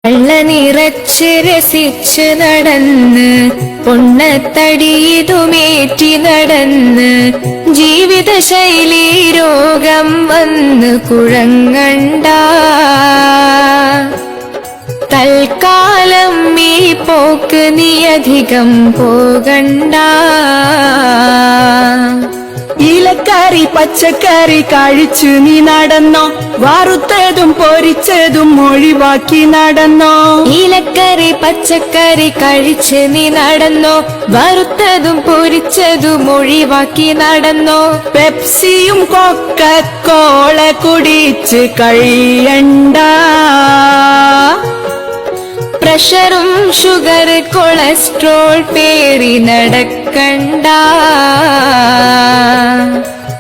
വെള്ള നിറച്ച് രസിച്ച് നടന്ന് പൊണ്ണത്തടിയിതുമേറ്റി നടന്ന് ജീവിതശൈലി രോഗം വന്ന് കുഴങ്ങണ്ട. തൽക്കാലം ഈ പോക്ക് നീ അധികം പോകണ്ട. ഇലക്കറി പച്ചക്കറി കഴിച്ചു നീ നടന്നോ, വറുത്തതും പൊരിച്ചതും ഒഴിവാക്കി നടന്നോ. ഇലക്കറി പച്ചക്കറി കഴിച്ച് നീ നടന്നോ, വറുത്തതും പൊരിച്ചതും ഒഴിവാക്കി നടന്നോ. പെപ്സിയും കൊക്കക്കോള കുടിച്ച് കഴിയണ്ട. പ്രഷറും ഷുഗർ കൊളസ്ട്രോൾ പേറി നടക്കണ്ട.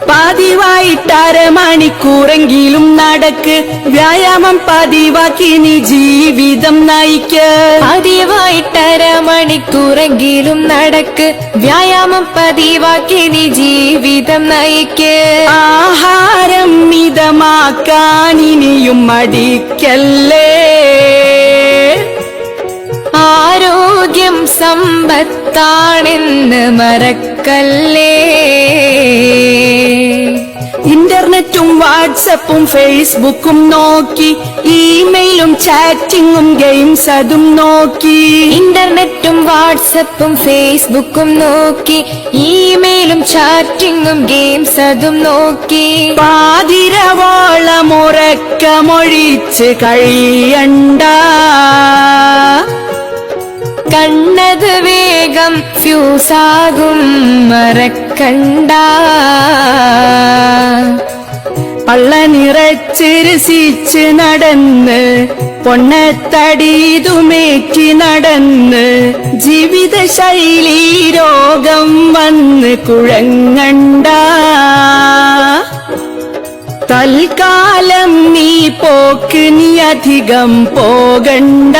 പതിവായിട്ട് അരമണിക്കൂറെങ്കിലും നടക്ക്, വ്യായാമം പതിവാക്കി നീ ജീവിതം നയിക്ക്. പതിവായിട്ട് അരമണിക്കൂറെങ്കിലും നടക്ക്, വ്യായാമം പതിവാക്കി നീ ജീവിതം നയിക്ക്. ആഹാരം മിതമാക്കാൻ ഇനിയും മടിക്കല്ലേ. ആരോഗ്യം സമ്പത്താണെന്ന് മറക്കല്ലേ. ഇന്റർനെറ്റും വാട്സപ്പും ഫേസ്ബുക്കും നോക്കി, ഇമെയിലും ചാറ്റിങ്ങും ഗെയിംസ് അതും നോക്കി. ഇന്റർനെറ്റും വാട്സപ്പും ഫേസ്ബുക്കും നോക്കി, ഇമെയിലും ചാറ്റിങ്ങും ഗെയിംസ് അതും നോക്കി. പാതിരവോളം ഉറക്കമൊഴിച്ച് കഴിയണ്ട. കണ്ണത് വേഗം ഫ്യൂസാകും മറക്കണ്ട. പള്ള നിറച്ച് രസിച്ച് നടന്ന് പൊണ്ണത്തടിയിതുമേറ്റി നടന്ന് ജീവിതശൈലി രോഗം വന്ന് കുഴങ്ങണ്ട. തൽക്കാലം നീ പോക്ക് നീ അധികം പോകണ്ട.